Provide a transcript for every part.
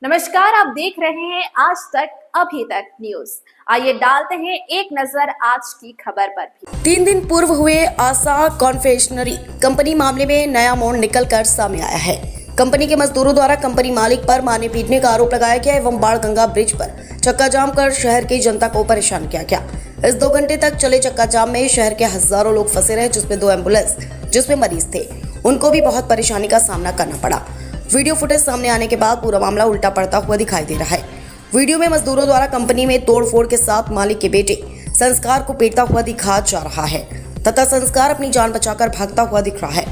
नमस्कार, आप देख रहे हैं आज तक अभी तक न्यूज। आइए डालते हैं एक नजर आज की खबर पर भी। 3 दिन पूर्व हुए आशा कॉन्फेक्शनरी कंपनी मामले में नया मोड़ निकलकर सामने आया है। कंपनी के मजदूरों द्वारा कंपनी मालिक पर मारने पीटने का आरोप लगाया गया एवं बाणगंगा ब्रिज पर चक्का जाम कर शहर की जनता को परेशान किया गया। इस 2 घंटे तक चले चक्का जाम में शहर के हजारों लोग फंसे रहे, जिसमें 2 एम्बुलेंस जिसमें मरीज थे उनको भी बहुत परेशानी का सामना करना पड़ा। वीडियो फुटेज सामने आने के बाद पूरा मामला उल्टा पड़ता हुआ दिखाई दे रहा है। वीडियो में मजदूरों द्वारा कंपनी में तोड़फोड़ के साथ मालिक के बेटे संस्कार को पीटता हुआ दिखा जा रहा है तथा संस्कार अपनी जान बचाकर भागता हुआ दिख रहा है।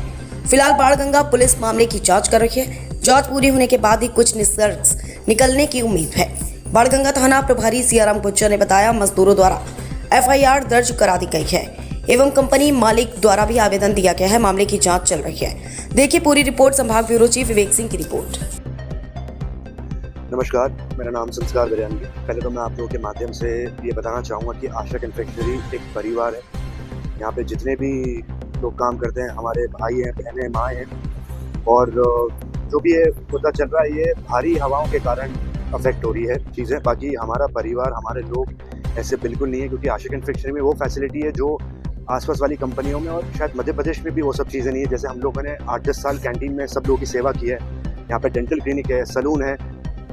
फिलहाल बाणगंगा पुलिस मामले की जांच कर रही है। जांच पूरी होने के बाद ही कुछ निष्कर्ष निकलने की उम्मीद है। बाणगंगा थाना प्रभारी सियाराम गुज्जर ने बताया, मजदूरों द्वारा FIR दर्ज करा दी गई है एवं कंपनी मालिक द्वारा भी आवेदन दिया गया है। मामले की जांच चल रही है। देखिए पूरी रिपोर्ट संभाग ब्यूरो चीफ विवेक सिंह की रिपोर्ट। नमस्कार, मेरा नाम संस्कार बिरयानी है। पहले तो मैं आप लोगों के माध्यम से ये बताना चाहूँगा कि आशा कन्फेक्शनरी एक परिवार है। यहाँ पे जितने भी लोग काम करते हैं हमारे भाई हैं, बहनें हैं, माँ हैं, और जो भी ये मुद्दा चल रहा है ये भारी हवाओं के कारण अफेक्ट हो रही है चीज़ें। बाकी हमारा परिवार, हमारे लोग ऐसे बिल्कुल नहीं है, क्योंकि आशा कन्फेक्शनरी में वो फैसिलिटी है जो आसपास वाली कंपनियों में और शायद मध्य प्रदेश में भी वो सब चीज़ें नहीं है। जैसे हम लोगों ने 8-10 साल कैंटीन में सब लोगों की सेवा की है। यहाँ पे डेंटल क्लिनिक है, सलून है।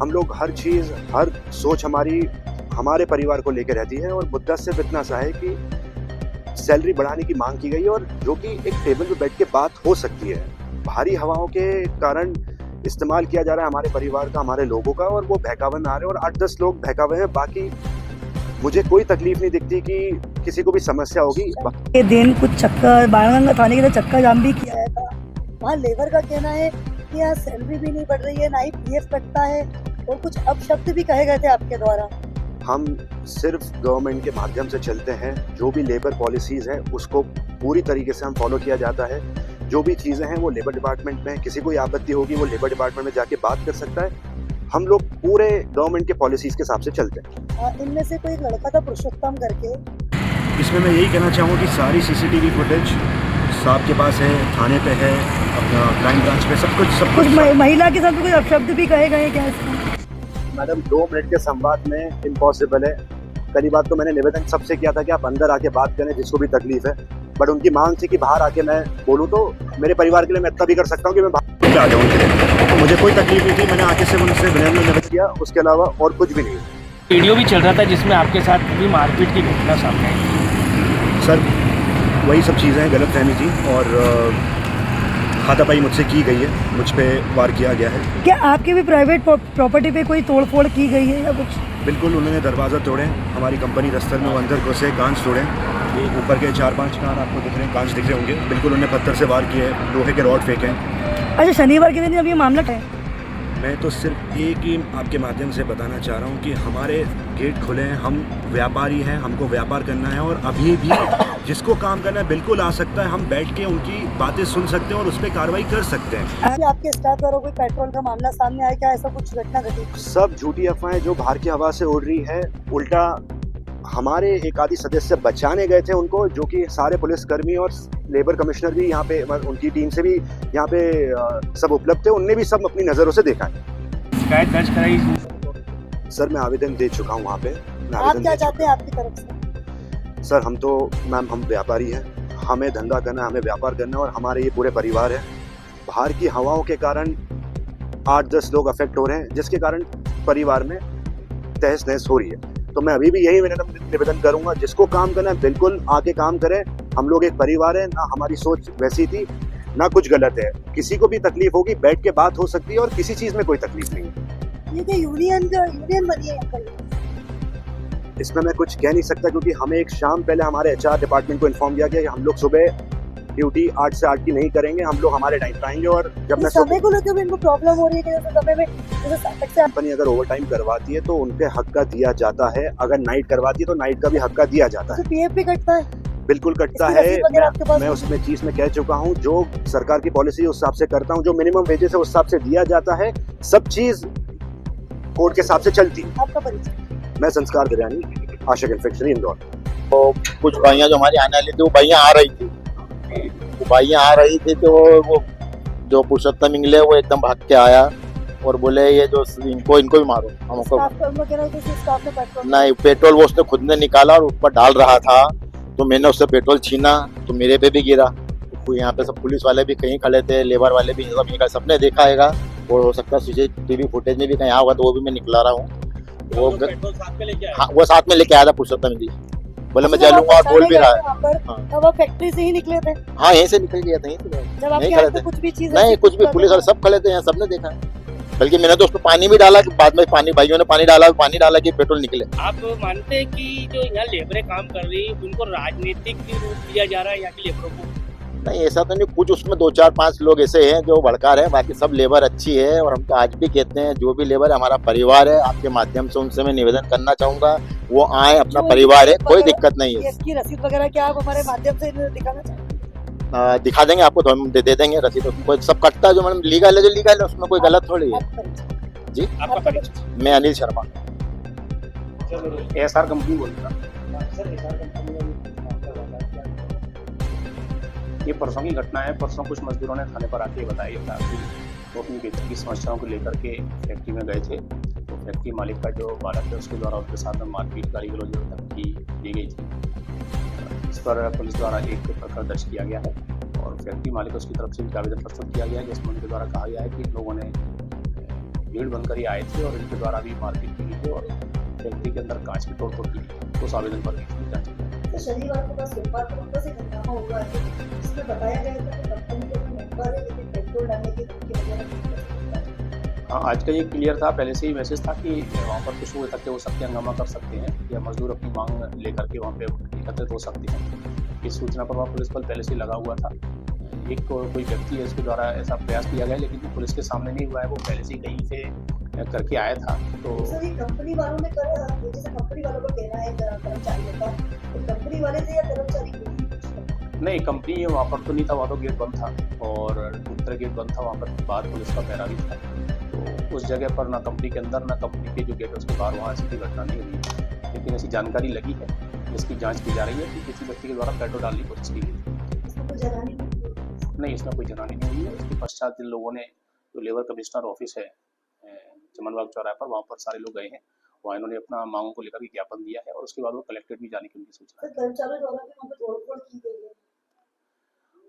हम लोग हर चीज़, हर सोच हमारी हमारे परिवार को लेकर रहती है, और मुद्दा सिर्फ इतना सा है कि सैलरी बढ़ाने की मांग की गई है, और जो कि एक टेबल पे बैठ के बात हो सकती है। भारी हवाओं के कारण इस्तेमाल किया जा रहा है हमारे परिवार का, हमारे लोगों का, और वो बहकावे में आ रहे हैं, और 8-10 लोग बहकावे हैं। बाकी मुझे कोई तकलीफ नहीं दिखती कि किसी को भी समस्या होगी। ये दिन कुछ चक्का बाणगंगा थाने के लिए चक्का जाम भी किया था। वहाँ लेबर का कहना है कि यहाँ सैलरी भी नहीं बढ़ रही है, ना ही PF कटता है, और कुछ अपशब्द भी कहे गए थे आपके द्वारा। हम सिर्फ गवर्नमेंट के माध्यम से चलते हैं। जो भी लेबर पॉलिसीज़ हैं उसको पूरी तरीके से हम फॉलो किया जाता है। जो भी चीज़ें हैं वो लेबर डिपार्टमेंट में, किसी को आपत्ति होगी वो लेबर डिपार्टमेंट में जाके बात कर सकता है। हम लोग पूरे गवर्नमेंट के पॉलिसीज़ के हिसाब से चलते हैं। इनमें से कोई एक लड़का था पुरुषोत्तम करके। इसमें मैं यही कहना चाहूँगा कि सारी CCTV फुटेज साहब के पास है, थाने पे है, अपना क्राइम ब्रांच पे सब कुछ महिला के साथ कोई अपशब्द भी कहे गए क्या इसमें? मैडम, 2 मिनट के संवाद में इम्पॉसिबल है। पहली बात तो मैंने निवेदन सबसे किया था कि आप अंदर आके बात करें जिसको भी तकलीफ है, बट उनकी मांग थी कि बाहर आके मैं बोलूँ। तो मेरे परिवार के लिए मैं इतना भी कर सकता हूँ कि मैं बाहर आ जाऊँ। मुझे कोई तकलीफ नहीं थी, मैंने आके से उनसे विनम्र निवेदन किया, उसके अलावा और कुछ भी नहीं। वीडियो भी चल रहा था जिसमें आपके साथ भी मारपीट की घटना सामने आई। सर, वही सब चीज़ें गलतफहमी थी, और हाथापाई मुझसे की गई है, मुझ पे वार किया गया है। क्या आपके भी प्राइवेट प्रॉपर्टी पे कोई तोड़फोड़ की गई है या कुछ? बिल्कुल, उन्होंने दरवाज़ा तोड़े, हमारी कंपनी दफ्तर में वो अंदर घुसे, कांच तोड़े। ये ऊपर के 4-5 कान आपको दिख रहे हैं, कांच दिख रहे होंगे। बिल्कुल, उन्होंने पत्थर से वार किए, लोहे के रॉड फेंके। अच्छा, शनिवार के दिन अभी ये मामला है। मैं तो सिर्फ एक ही आपके माध्यम से बताना चाह रहा हूँ कि हमारे गेट खुले हैं, हम व्यापारी हैं, हमको व्यापार करना है, और अभी भी जिसको काम करना है बिल्कुल आ सकता है। हम बैठ के उनकी बातें सुन सकते हैं और उस पर कार्रवाई कर सकते हैं। आपके स्टाफ द्वारा कोई पेट्रोल का मामला सामने आया क्या? ऐसा कुछ घटना घटी? सब झूठी अफवाहें जो बाहर की हवा से उड़ रही है। उल्टा हमारे एक आदि सदस्य बचाने गए थे उनको, जो कि सारे पुलिसकर्मी और लेबर कमिश्नर भी यहाँ पे, उनकी टीम से भी यहाँ पे सब उपलब्ध थे। उनने भी सब अपनी नज़रों से देखा है। शिकायत दर्ज कराई? सर, मैं आवेदन दे चुका हूँ वहाँ पे। आप क्या चाहते हैं आपकी तरफ से? सर, हम तो मैम, हम व्यापारी हैं, हमें धंधा करना है, हमें व्यापार करना है, और हमारे ये पूरे परिवार है। बाहर की हवाओं के कारण 8-10 लोग अफेक्ट हो रहे हैं, जिसके कारण परिवार में तहस नहस हो रही है। तो मैं अभी भी यही निवेदन करूंगा, जिसको काम करना है बिल्कुल आके काम करें। हम लोग एक परिवार है, ना हमारी सोच वैसी थी, ना कुछ गलत है। किसी को भी तकलीफ होगी, बैठ के बात हो सकती है, और किसी चीज़ में कोई तकलीफ नहीं है। ये क्या यूनियन बनी है? इसमें मैं कुछ कह नहीं सकता, क्योंकि हमें एक शाम पहले हमारे HR डिपार्टमेंट को इन्फॉर्म किया गया कि हम लोग सुबह ड्यूटी 8 से 8 की नहीं करेंगे, हम लोग हमारे टाइम पे आएंगे। और जब मैं समय को लेकर इनको प्रॉब्लम हो रही है कि जैसे समय में कंपनी अगर ओवर टाइम करवाती है तो उनके हक का दिया जाता है, अगर नाइट करवाती है तो नाइट का भी हक का दिया जाता है। PF भी कटता है? बिल्कुल कटता है। मैं उसमें चीज में कह चुका हूँ, जो सरकार की पॉलिसी उस हिसाब से करता हूँ, जो मिनिमम वेजेस है उस हिसाब से दिया जाता है। सब चीज कोर्ट के हिसाब से चलती है। आपका परिचय? मैं संस्कार बिरयानी, आशा कन्फेक्शनरी, इंदौर। तो कुछ भाइयाँ जो हमारी आने वाली थी, वो भाइयाँ आ रही थी, तो वो जो पुरुषोत्तम इंगले वो एकदम भाग के आया और बोले ये जो इनको भी मारो हमको। स्टाफ का उनका कहना है कि स्टाफ ने पेट्रोल नहीं, पेट्रोल वो उसने खुद ने निकाला और ऊपर डाल रहा था, तो मैंने उससे पेट्रोल छीना तो मेरे पे भी गिरा। तो यहाँ पे सब पुलिस वाले भी कहीं खड़े थे, लेबर वाले भी सब निकल, सबने देखा हैगा। और हो सकता है सीसीटीवी फुटेज में भी कहीं होगा तो वो भी मैं निकला रहा हूँ। वो पेट्रोल साथ में लेके आए? हाँ, वो साथ में लेके आया था पुरुषोत्तम जी, बोले मैं जलूंगा और बोल भी रहा है। वहाँ पर हाँ। तब वो फैक्ट्री से ही निकले थे हाँ, यहीं से निकल गया था, यहीं से जब आपके नहीं हाथ खड़े में थे, कुछ भी चीज नहीं कुछ भी, पुलिस वाले सब खड़े थे यहाँ, सबने देखा। बल्कि मैंने तो उसमें पानी भी डाला, कि बाद में पानी भाइयों ने पानी डाला कि पेट्रोल निकले। आप मानते हैं कि जो यहाँ लेबरें काम कर रही उनको राजनीतिक रूप दिया जा रहा है यहाँ की लेबरों को? नहीं, ऐसा तो नहीं, कुछ उसमें 2-4-5 लोग ऐसे हैं जो भड़का रहे हैं, बाकी सब लेबर अच्छी है। और हम तो आज भी कहते हैं जो भी लेबर हमारा परिवार है, आपके माध्यम से उनसे मैं निवेदन करना चाहूंगा वो आए, अपना परिवार है, कोई दिक्कत नहीं है। इसकी रसीद वगैरह क्या आप हमारे माध्यम से दिखाना चाहेंगे? दिखा देंगे आपको, तो हम दे देंगे रसीद। कोई सब कटता है जो मैडम लीगल है, जो लीगल है उसमें कोई गलत थोड़ी है। आपका परिचय। जी, आपका परिचय? मैं अनिल शर्मा। एसआर कंपनी बोलता। ये परसों की घटना है। परसों कुछ मजदूरों ने थाने पर आके बताया था कि वो अपनी वेतन की समस्याओं को लेकर के फैक्ट्री में गए थे। तो फैक्ट्री मालिक का जो बालक है उसके द्वारा उनके साथ में मारपीट, गाली गलौज धमकी दी गई थी। इस पर पुलिस द्वारा एक प्रकरण दर्ज किया गया है और फैक्ट्री मालिक को उसकी तरफ से भी आवेदन प्रस्तुत किया गया है, जिसमें उनके द्वारा कहा गया है कि इन लोगों ने भीड़ बनकर ही आए थे और इनके द्वारा भी मारपीट की गई थी और फैक्ट्री के अंदर कांच की तोड़फोड़ की गई। उस आवेदन पर भी जांच की जाएगी। तो शनिवार को बस सोमवार को वापस से हंगामा हुआ है जिसमें बताया गया था कि कंपनी के मेंबर है लेकिन पेट्रोल डालने की धमकी वगैरह। हाँ, आज का ये क्लियर था, पहले से ही मैसेज था कि वहाँ पर कुछ लोग इकट्ठे हो सकते हैं, हंगामा कर सकते हैं या मजदूर अपनी मांग लेकर के वहाँ पे एकत्रित हो सकते हैं। इस सूचना पर वहाँ पुलिस बल पहले से ही लगा हुआ था। एक कोई व्यक्ति है इसके द्वारा ऐसा प्रयास किया गया लेकिन वो पुलिस के सामने नहीं हुआ है, वो पहले से ही कहीं से करके आया था। तो सर ये कंपनी वालों ने करा, जैसे कंपनी वालों का कहना है कर्मचारियों का, तो कंपनी वाले थे या कर्मचारी खुद? नहीं, कंपनी वहाँ पर तो नहीं था, वहाँ तो गेट बंद था और उत्तर गेट बंद था, वहाँ पर बाहर पुलिस का पहरा भी था। तो उस जगह पर ना कंपनी के अंदर ना कंपनी के जो गेट है उसके बाहर वहाँ ऐसी कोई घटना नहीं हुई, लेकिन ऐसी जानकारी लगी है जिसकी जांच की जा रही है कि किसी व्यक्ति के द्वारा पेट्रोल डालने की कोशिश की गई। इसमें कोई जनानी नहीं, इसमें कोई जनानी नहीं हुई है। इसके पश्चात जिन लोगों ने जो लेबर कमिश्नर ऑफिस है चमनबाग चौराहे पर, वहाँ पर सारे लोग गए हैं, वहाँ इन्होंने अपना मांगों को लेकर ज्ञापन दिया है और उसके बाद वो कलेक्टेड भी जाने की उनकी सूचना है। कर्मचारियों द्वारा भी वहाँ पे तोड़फोड़ की गई है।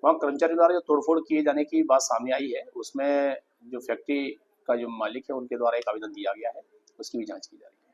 वहाँ कर्मचारी द्वारा जो तोड़फोड़ किए जाने की बात सामने आई है उसमें जो फैक्ट्री का जो मालिक है उनके द्वारा एक आवेदन दिया गया है, उसकी भी जांच की जा रही है।